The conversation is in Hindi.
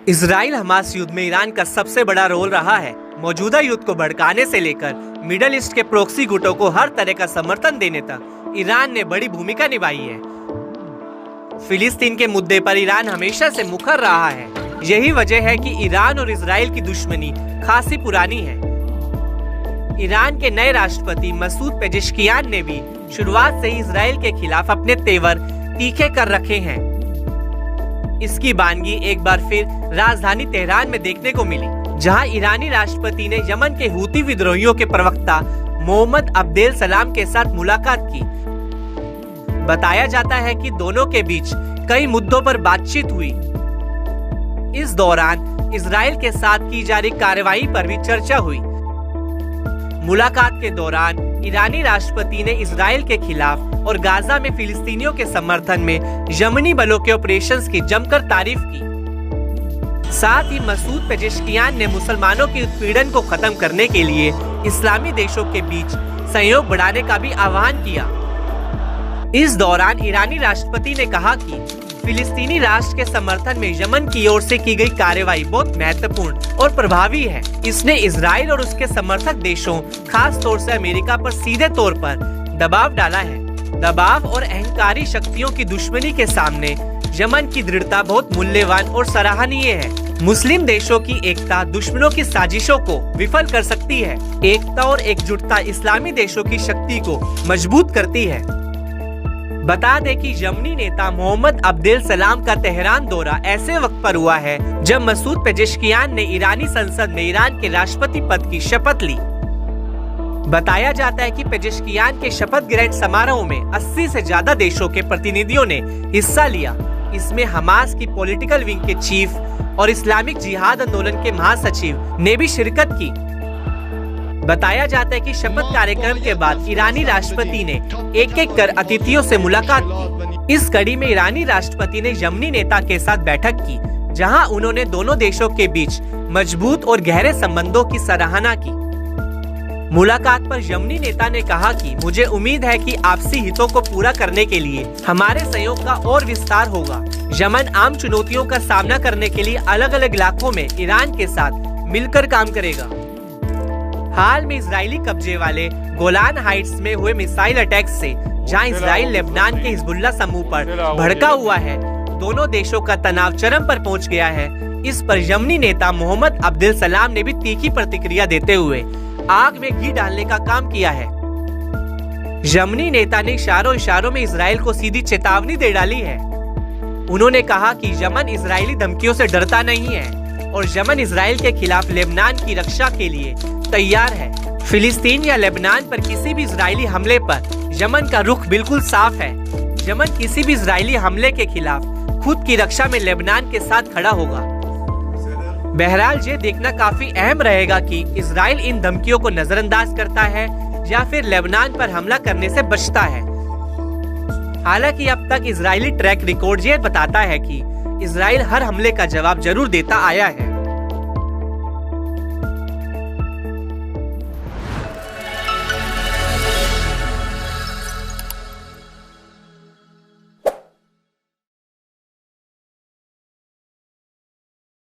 इजराइल हमास युद्ध में ईरान का सबसे बड़ा रोल रहा है। मौजूदा युद्ध को भड़काने से लेकर मिडल ईस्ट के प्रोक्सी गुटों को हर तरह का समर्थन देने तक ईरान ने बड़ी भूमिका निभाई है। फिलिस्तीन के मुद्दे पर ईरान हमेशा से मुखर रहा है। यही वजह है कि ईरान और इजराइल की दुश्मनी खासी पुरानी है। ईरान के नए राष्ट्रपति मसूद पेजेश्कियान ने भी शुरुआत से ही इजराइल के खिलाफ अपने तेवर तीखे कर रखे हैं। इसकी बानगी एक बार फिर राजधानी तेहरान में देखने को मिली, जहां ईरानी राष्ट्रपति ने यमन के हूती विद्रोहियों के प्रवक्ता मोहम्मद अब्देल सलाम के साथ मुलाकात की। बताया जाता है कि दोनों के बीच कई मुद्दों पर बातचीत हुई। इस दौरान इजराइल के साथ की जा रही कार्रवाई पर भी चर्चा हुई। मुलाकात के दौरान ईरानी राष्ट्रपति ने इजराइल के खिलाफ और गाजा में फिलिस्तीनियों के समर्थन में यमनी बलों के ऑपरेशंस की जमकर तारीफ की। साथ ही मसूद पेजेश्कियान ने मुसलमानों के उत्पीड़न को खत्म करने के लिए इस्लामी देशों के बीच सहयोग बढ़ाने का भी आह्वान किया। इस दौरान ईरानी राष्ट्रपति ने कहा कि फिलिस्तीनी राष्ट्र के समर्थन में यमन की ओर से की गई कार्रवाई बहुत महत्वपूर्ण और प्रभावी है। इसने इजराइल और उसके समर्थक देशों, खास तौर से अमेरिका पर सीधे तौर पर दबाव डाला है। दबाव और अहंकारी शक्तियों की दुश्मनी के सामने यमन की दृढ़ता बहुत मूल्यवान और सराहनीय है। मुस्लिम देशों की एकता दुश्मनों की साजिशों को विफल कर सकती है। एकता और एकजुटता इस्लामी देशों की शक्ति को मजबूत करती है। बता दें कि यमनी नेता मोहम्मद अब्देल सलाम का तेहरान दौरा ऐसे वक्त पर हुआ है जब मसूद पेजेश्कियान ने ईरानी संसद में ईरान के राष्ट्रपति पद की शपथ ली। बताया जाता है कि पेजेश्कियान के शपथ ग्रहण समारोह में 80 से ज्यादा देशों के प्रतिनिधियों ने हिस्सा लिया। इसमें हमास की पॉलिटिकल विंग के चीफ और इस्लामिक जिहाद आंदोलन के महासचिव ने भी शिरकत की। बताया जाता है कि शपथ कार्यक्रम के बाद ईरानी राष्ट्रपति ने एक एक कर अतिथियों से मुलाकात की। इस कड़ी में ईरानी राष्ट्रपति ने यमनी नेता के साथ बैठक की, जहां उन्होंने दोनों देशों के बीच मजबूत और गहरे संबंधों की सराहना की। मुलाकात पर यमनी नेता ने कहा कि मुझे उम्मीद है कि आपसी हितों को पूरा करने के लिए हमारे सहयोग का और विस्तार होगा। यमन आम चुनौतियों का सामना करने के लिए अलग अलग इलाकों में ईरान के साथ मिलकर काम करेगा। हाल में इजरायली कब्जे वाले गोलान हाइट्स में हुए मिसाइल अटैक से जहां इजराइल लेबनान के हिजबुल्लाह समूह पर भड़का हुआ है, दोनों देशों का तनाव चरम पर पहुंच गया है। इस पर यमनी नेता मोहम्मद अब्देल सलाम ने भी तीखी प्रतिक्रिया देते हुए आग में घी डालने का काम किया है। यमनी नेता ने इशारों में इजराइल को सीधी चेतावनी दे डाली है। उन्होंने कहा कि यमन इजरायली धमकियों से डरता नहीं है और यमन इजराइल के खिलाफ लेबनान की रक्षा के लिए तैयार है। फिलिस्तीन या लेबनान पर किसी भी इजरायली हमले पर यमन का रुख बिल्कुल साफ है। यमन किसी भी इजरायली हमले के खिलाफ खुद की रक्षा में लेबनान के साथ खड़ा होगा। बहरहाल ये देखना काफी अहम रहेगा कि इजराइल इन धमकियों को नजरअंदाज करता है या फिर लेबनान पर हमला करने से बचता है। हालांकि अब तक इजरायली ट्रैक रिकॉर्ड ये बताता है कि इजराइल हर हमले का जवाब जरूर देता आया है।